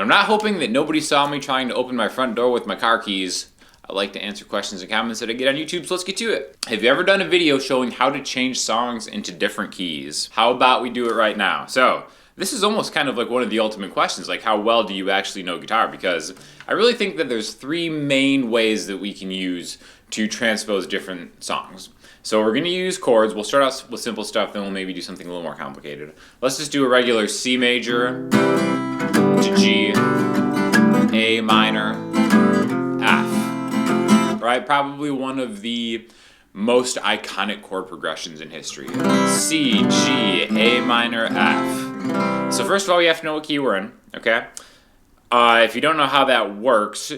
I'm not hoping that nobody saw me trying to open my front door with my car keys. I like to answer questions and comments that I get on YouTube, so let's get to it. Have you ever done a video showing how to change songs into different keys? How about we do it right now? So, this is almost kind of like one of the ultimate questions, like how well do you actually know guitar? Because I really think that there's three main ways that we can use to transpose different songs. So we're going to use chords. We'll start out with simple stuff, then we'll maybe do something a little more complicated. Let's just do a regular C major to G, A minor, F. Right? Probably one of the most iconic chord progressions in history. C, G, A minor, F. So first of all, you have to know what key we're in, okay? If you don't know how that works,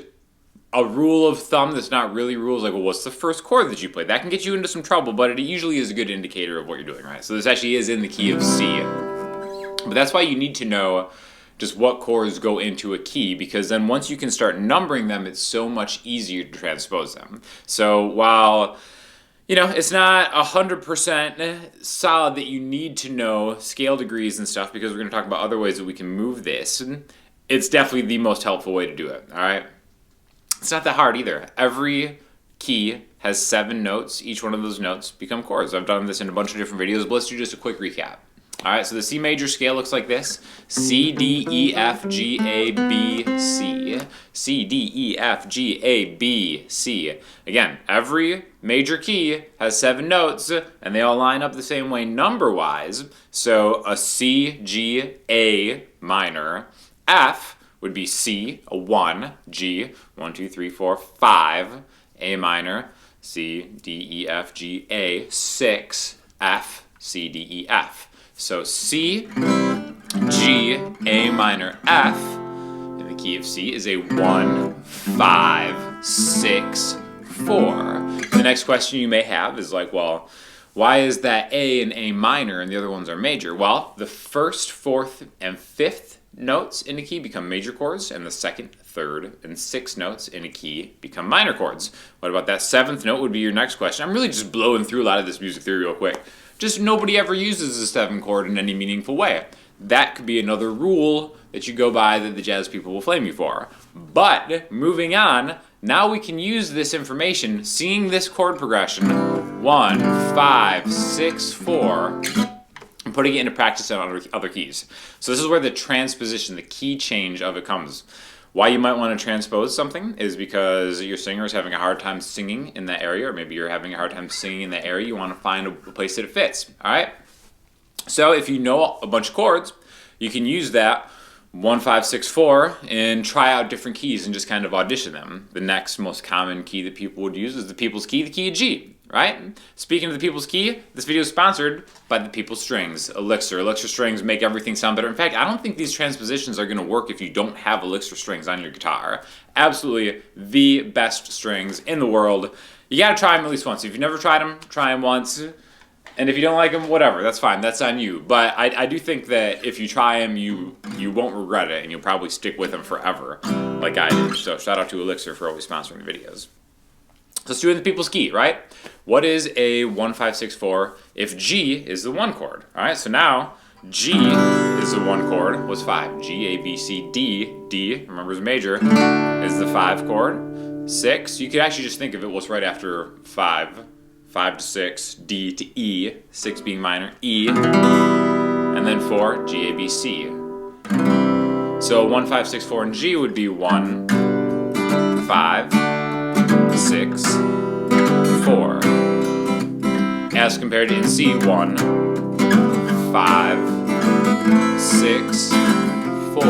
a rule of thumb that's not really rules, like, well, what's the first chord that you played? That can get you into some trouble, but it usually is a good indicator of what you're doing, right? So this actually is in the key of C. But that's why you need to know just what chords go into a key, because then once you can start numbering them, it's so much easier to transpose them. So while, you know, it's not 100% solid that you need to know scale degrees and stuff, because we're going to talk about other ways that we can move this, it's definitely the most helpful way to do it, all right? It's not that hard either. Every key has 7 notes. Each one of those notes become chords. I've done this in a bunch of different videos, but let's do just a quick recap. All right, so the C major scale looks like this. C, D, E, F, G, A, B, C. C, D, E, F, G, A, B, C. Again, every major key has 7 notes, and they all line up the same way number-wise. So a C, G, A minor, F would be C, a 1, G, 1, 2, 3, 4, 5, A minor, C, D, E, F, G, A, 6, F, C, D, E, F. So C, G, A minor, F, in the key of C is a 1, 5, 6, 4. The next question you may have is like, well, why is that A and A minor and the other ones are major? Well, the first, fourth, and fifth notes in a key become major chords, and the second, third, and sixth notes in a key become minor chords. What about that 7th note would be your next question. I'm really just blowing through a lot of this music theory real quick. Just nobody ever uses the 7th chord in any meaningful way. That could be another rule that you go by that the jazz people will flame you for. But moving on, now we can use this information, seeing this chord progression, 1, 5, 6, 4, and putting it into practice on other keys. So this is where the transposition, the key change of it comes. Why you might want to transpose something is because your singer is having a hard time singing in that area, or maybe you're having a hard time singing in that area. You want to find a place that it fits, all right? So if you know a bunch of chords, you can use that 1, 5, 6, 4 and try out different keys and just kind of audition them. The next most common key that people would use is the People's Key, the key of G. Right? Speaking of the People's Key, this video is sponsored by the People's Strings, Elixir. Elixir strings make everything sound better. In fact, I don't think these transpositions are going to work if you don't have Elixir strings on your guitar. Absolutely the best strings in the world. You got to try them at least once. If you've never tried them, try them once. And if you don't like them, whatever, that's fine. That's on you. But I do think that if you try them, you won't regret it, and you'll probably stick with them forever, like I did. So shout out to Elixir for always sponsoring the videos. Let's do it in the People's Key, right? What is a 1, 5, 6, 4 if G is the 1 chord? All right, so now G is the 1 chord. What's 5? G, A, B, C, D. D, remember, is major, is the 5 chord. 6, you could actually just think of it, what's right after 5? 5 to 6, D to E, 6 being minor, E. And then 4, G, A, B, C. So 1, 5, 6, 4 in G would be 1, 5, 6, 4. As compared to in C, 1, 5, 6, 4.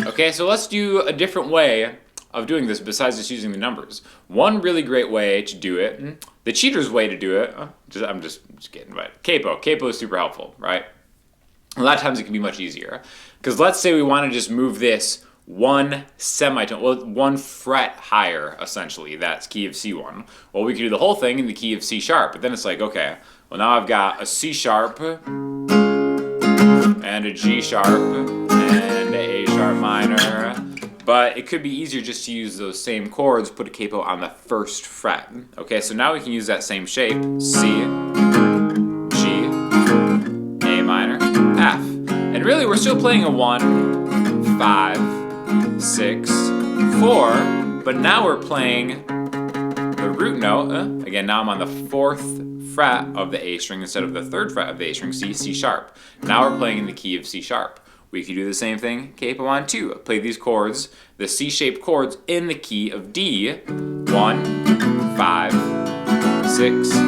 Okay, so let's do a different way of doing this besides just using the numbers. One really great way to do it, the cheater's way to do it, I'm just kidding, but capo. Capo is super helpful, right? A lot of times it can be much easier. Because let's say we want to just move this one semitone, well, 1 fret higher, essentially. That's key of C1. Well, we could do the whole thing in the key of C sharp, but then it's like, okay, well, now I've got a C sharp and a G sharp and a A sharp minor. But it could be easier just to use those same chords, put a capo on the 1st fret. Okay, so now we can use that same shape, C, G, A minor, F. And really we're still playing a 1, 5, 6, 4, but now we're playing the root note. Again, now I'm on the 4th fret of the A string instead of the 3rd fret of the A string, C sharp. Now we're playing in the key of C sharp. We could do the same thing, capo on 2. Play these chords, the C-shaped chords, in the key of D. 1, 5, 6, 4.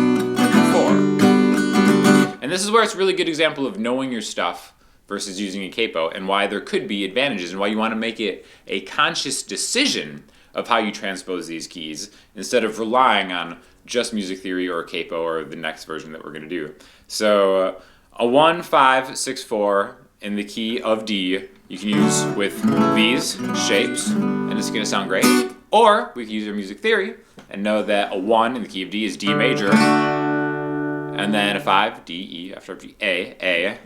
And this is where it's a really good example of knowing your stuff versus using a capo, and why there could be advantages, and why you want to make it a conscious decision of how you transpose these keys instead of relying on just music theory or a capo or the next version that we're going to do. So a 1, 5, 6, 4 in the key of D you can use with these shapes, and it's going to sound great. Or we can use our music theory and know that a 1 in the key of D is D major, and then a 5, D, E, after G, A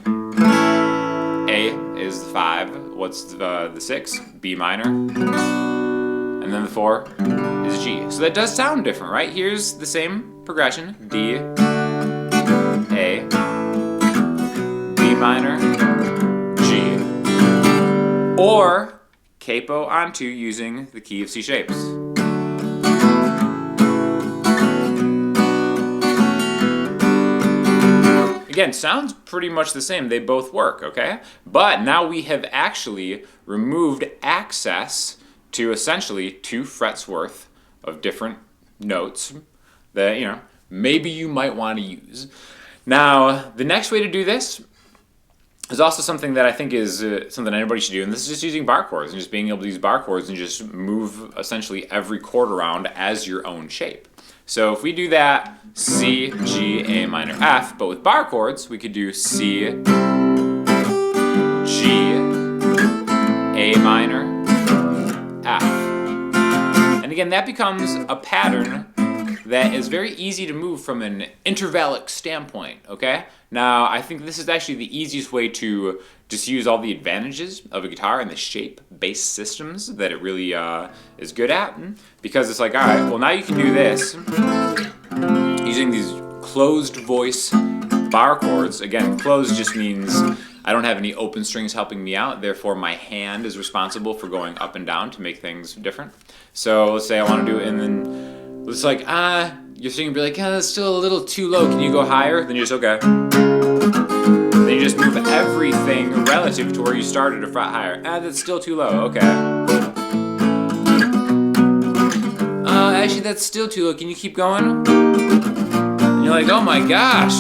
is the 5. What's the 6? B minor. And then the 4 is G. So that does sound different, right? Here's the same progression. D, A, B minor, G. Or capo on 2 using the key of C shapes. Again, sounds pretty much the same. They both work, okay? But now we have actually removed access to essentially 2 frets worth of different notes that, maybe you might want to use. Now, the next way to do this is also something that I think is something anybody should do, and this is just using bar chords and just being able to use bar chords and just move essentially every chord around as your own shape. So if we do that, C, G, A minor, F, but with bar chords, we could do C, G, A minor, F. And again, that becomes a pattern that is very easy to move from an intervallic standpoint, okay? Now, I think this is actually the easiest way to just use all the advantages of a guitar and the shape-based systems that it really is good at, because it's like, all right, well, now you can do this using these closed voice bar chords. Again, closed just means I don't have any open strings helping me out, therefore my hand is responsible for going up and down to make things different. So let's say I want to do it, and then it's like, your string will be like, that's still a little too low, can you go higher? Then you're just, okay. Then you just move everything relative to where you started a fret higher. That's still too low, okay. Actually that's still too low, can you keep going? And you're like, oh my gosh,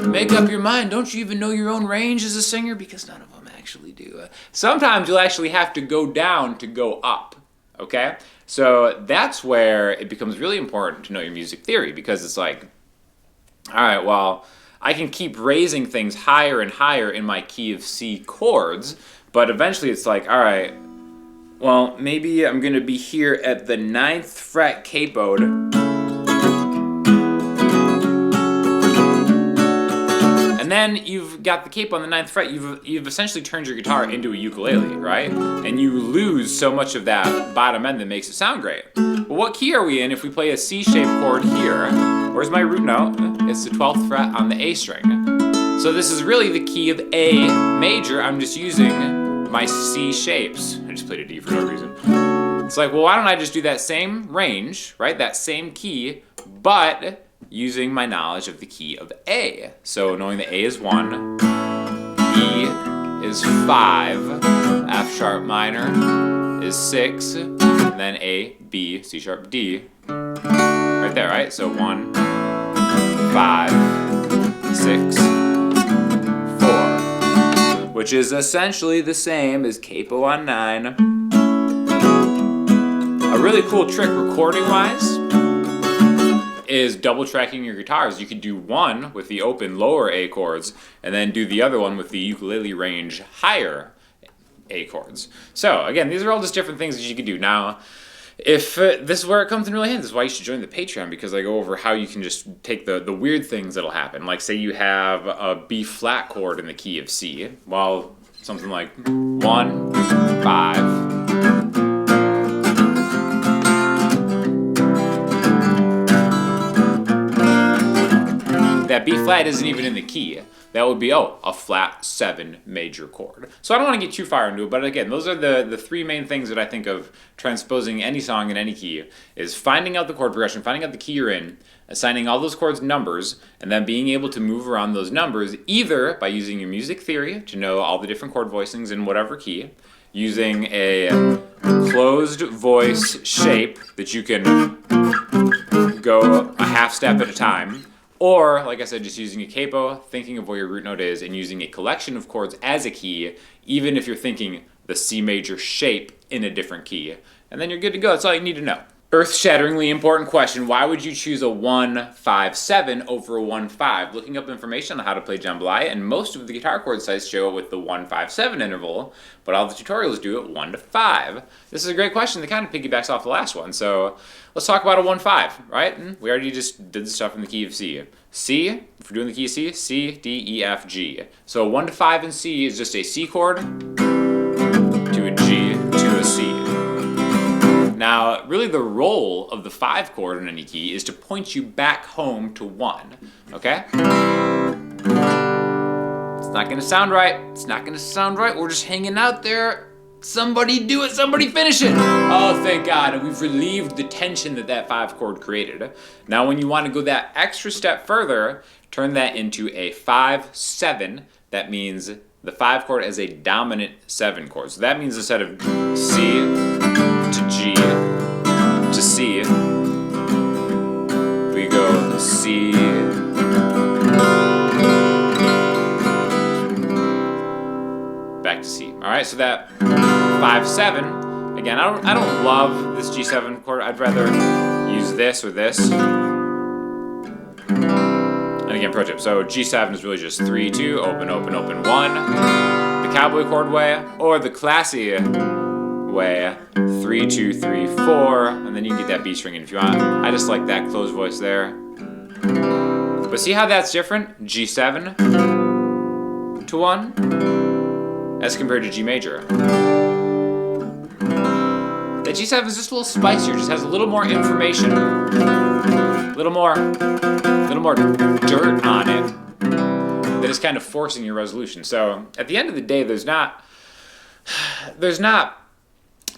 make up your mind, don't you even know your own range as a singer? Because none of them actually do. Sometimes you'll actually have to go down to go up, okay? So that's where it becomes really important to know your music theory, because it's like, all right, well, I can keep raising things higher and higher in my key of C chords, but eventually it's like, all right, well, maybe I'm going to be here at the 9th fret capoed, and then you've got the capo on the 9th fret, you've essentially turned your guitar into a ukulele, right? And you lose so much of that bottom end that makes it sound great. But what key are we in if we play a C-shaped chord here? Where's my root note? It's the 12th fret on the A string. So this is really the key of A major. I'm just using my C shapes. I just played a D for no reason. It's like, well, why don't I just do that same range, right? That same key, but using my knowledge of the key of A. So knowing that A is 1, E is 5, F sharp minor is 6, and then A, B, C sharp, D. Right there, right? So 1, 5, 6, 4. Which is essentially the same as capo on 9. A really cool trick recording-wise is double tracking your guitars. You could do one with the open lower A chords and then do the other one with the ukulele range higher A chords. So again, these are all just different things that you can do. Now, if this is where it comes in really handy, this is why you should join the Patreon, because I go over how you can just take the weird things that'll happen. Like say you have a B flat chord in the key of C, well, something like 1, 5, that B flat isn't even in the key. that would be, a flat 7 major chord. So I don't want to get too far into it, but again, those are the 3 main things that I think of transposing any song in any key, is finding out the chord progression, finding out the key you're in, assigning all those chords numbers, and then being able to move around those numbers either by using your music theory to know all the different chord voicings in whatever key, using a closed voice shape that you can go a half step at a time, or, like I said, just using a capo, thinking of where your root note is, and using a collection of chords as a key, even if you're thinking the C major shape in a different key. And then you're good to go. That's all you need to know. Earth-shatteringly important question, why would you choose a 1-5-7 over a 1-5? Looking up information on how to play jambalaya, and most of the guitar chord sites show it with the 1-5-7 interval, but all the tutorials do it 1-5. This is a great question that kind of piggybacks off the last one, so let's talk about a 1-5, right? We already just did the stuff in the key of C. C, if we're doing the key of C, C, D, E, F, G. So 1-5 in C is just a C chord to a G to a C. Now, really the role of the 5 chord in any key is to point you back home to 1, okay? It's not gonna sound right. It's not gonna sound right. We're just hanging out there. Somebody do it, somebody finish it. Oh, thank God, and we've relieved the tension that 5 chord created. Now, when you wanna go that extra step further, turn that into a 5-7. That means the 5 chord as a dominant 7 chord. So that means instead of C to G to C, we go C back to C. All right, so that 5-7. Again, I don't love this G7 chord. I'd rather use this or this. And again, pro tip. So G7 is really just 3-2, open, open, open, 1. The cowboy chord way, or the classy way, 3-2-3-4, and then you can get that B string in if you want. I just like that closed voice there. But see how that's different? G7 to 1 as compared to G major. That G7 is just a little spicier, just has a little more information, a little more dirt on it that is kind of forcing your resolution. So at the end of the day, there's not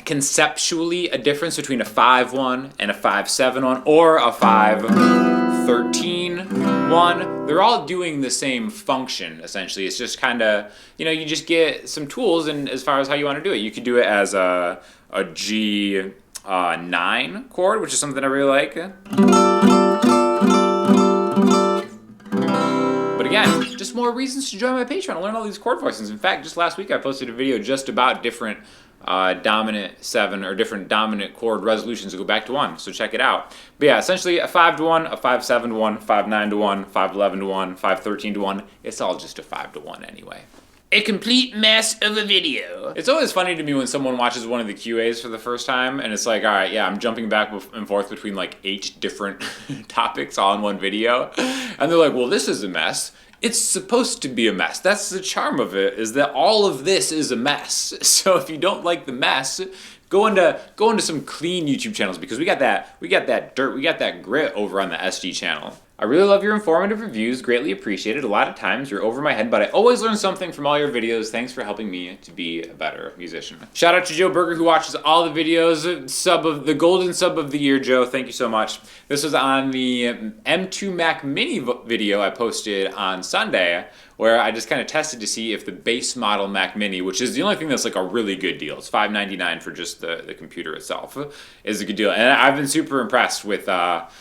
conceptually a difference between a 5-1 and a 5-7-1 or a 5-13-1. They're all doing the same function, essentially. It's just kind of, you just get some tools, and as far as how you want to do it. You could do it as a G9 chord, which is something I really like. But again, just more reasons to join my Patreon and learn all these chord voicings. In fact, just last week I posted a video just about different dominant 7 or different dominant chord resolutions to go back to 1, so check it out. But yeah, essentially a 5-1, a 5-7-1, 5-9-1, 5-11-1, 5-13-1. It's all just a 5-1 anyway. A complete mess of a video. It's always funny to me when someone watches one of the QAs for the first time and it's like, all right, yeah, I'm jumping back and forth between like 8 different topics all in one video. And they're like, well, this is a mess. It's supposed to be a mess. That's the charm of it, is that all of this is a mess. So if you don't like the mess, go into some clean YouTube channels, because we got that dirt, we got that grit over on the SD channel. I really love your informative reviews, greatly appreciated. A lot of times you're over my head, but I always learn something from all your videos. Thanks for helping me to be a better musician. Shout out to Joe Berger, who watches all the videos. The golden sub of the year, Joe. Thank you so much. This was on the M2 Mac Mini video I posted on Sunday, where I just kind of tested to see if the base model Mac Mini, which is the only thing that's like a really good deal, it's $599 for just the computer itself, is a good deal. And I've been super impressed with that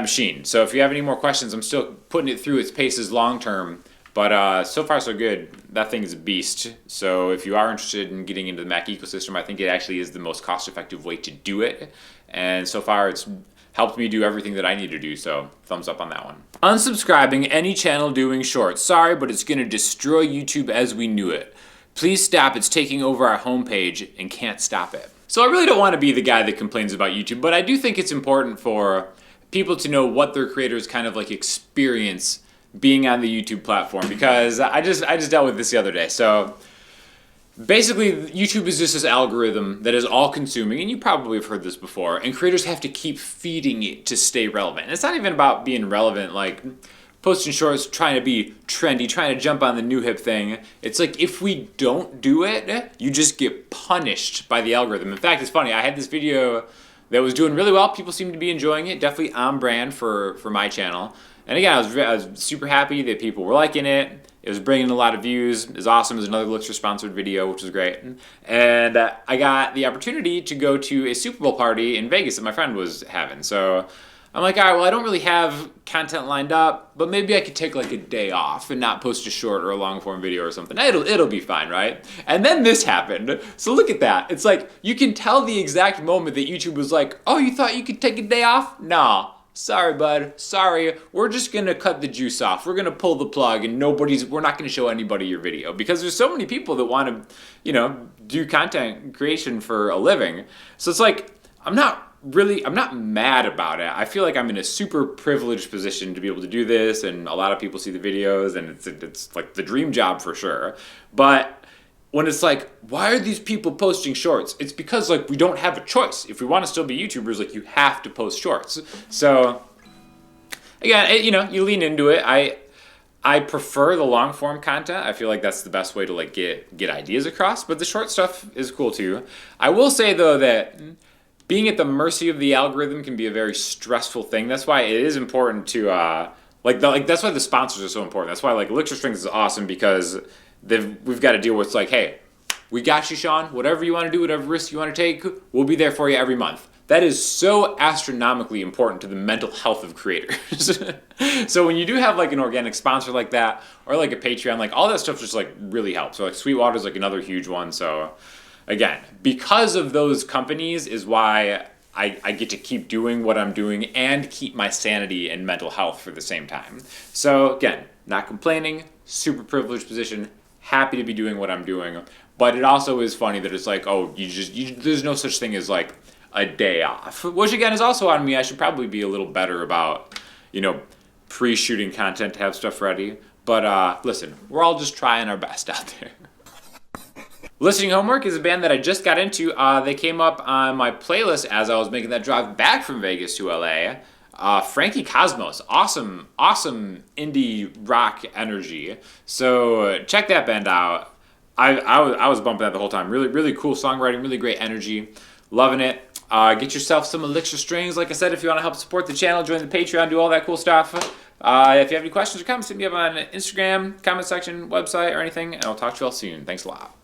machine. So if you have any more questions, I'm still putting it through its paces long term, but so far so good. That thing is a beast. So if you are interested in getting into the Mac ecosystem, I think it actually is the most cost-effective way to do it. And so far it's helped me do everything that I need to do, so thumbs up on that one. Unsubscribing any channel doing shorts. Sorry, but it's gonna destroy YouTube as we knew it. Please stop, it's taking over our homepage and can't stop it. So I really don't want to be the guy that complains about YouTube, but I do think it's important for people to know what their creators kind of like experience being on the YouTube platform, because I just dealt with this the other day. So basically, YouTube is just this algorithm that is all-consuming, and you probably have heard this before, and creators have to keep feeding it to stay relevant. And it's not even about being relevant like posting shorts, trying to be trendy, trying to jump on the new hip thing. It's like if we don't do it, you just get punished by the algorithm. In fact, it's funny. I had this video that was doing really well. People seemed to be enjoying it. Definitely on brand for my channel. And again, I was super happy that people were liking it. It was bringing a lot of views. It was awesome. It was another Elixir sponsored video, which was great. And I got the opportunity to go to a Super Bowl party in Vegas that my friend was having. So I'm like, all right, well, I don't really have content lined up, but maybe I could take like a day off and not post a short or a long form video or something. It'll be fine, right? And then this happened. So look at that. It's like you can tell the exact moment that YouTube was like, oh, you thought you could take a day off? No. Sorry, bud. Sorry. We're just going to cut the juice off. We're going to pull the plug and we're not going to show anybody your video because there's so many people that want to, do content creation for a living. So it's like, I'm not mad about it. I feel like I'm in a super privileged position to be able to do this, and a lot of people see the videos, and it's like the dream job for sure. But when it's like, why are these people posting shorts? It's because like we don't have a choice. If we want to still be YouTubers, like you have to post shorts. So again, you lean into it. I prefer the long form content. I feel like that's the best way to like get ideas across, but the short stuff is cool too. I will say though that being at the mercy of the algorithm can be a very stressful thing. That's why it is important to that's why the sponsors are so important. That's why like Elixir Strings is awesome because we've got to deal with like, hey, we got you, Sean. Whatever you want to do, whatever risk you want to take, we'll be there for you every month. That is so astronomically important to the mental health of creators. So when you do have like an organic sponsor like that, or like a Patreon, like all that stuff just like really helps. So like Sweetwater is like another huge one. So again, because of those companies is why I get to keep doing what I'm doing and keep my sanity and mental health for the same time. So again, not complaining, super privileged position, happy to be doing what I'm doing. But it also is funny that it's like, oh, there's no such thing as like a day off, which again is also on me. I should probably be a little better about, pre-shooting content to have stuff ready. But listen, we're all just trying our best out there. Listening Homework is a band that I just got into. They came up on my playlist as I was making that drive back from Vegas to LA. Frankie Cosmos, awesome indie rock energy. So check that band out. I was bumping that the whole time. Really, really cool songwriting, really great energy. Loving it. Get yourself some Elixir Strings. Like I said, if you want to help support the channel, join the Patreon, do all that cool stuff. If you have any questions or comments, hit me up on Instagram, comment section, website, or anything, and I'll talk to you all soon. Thanks a lot.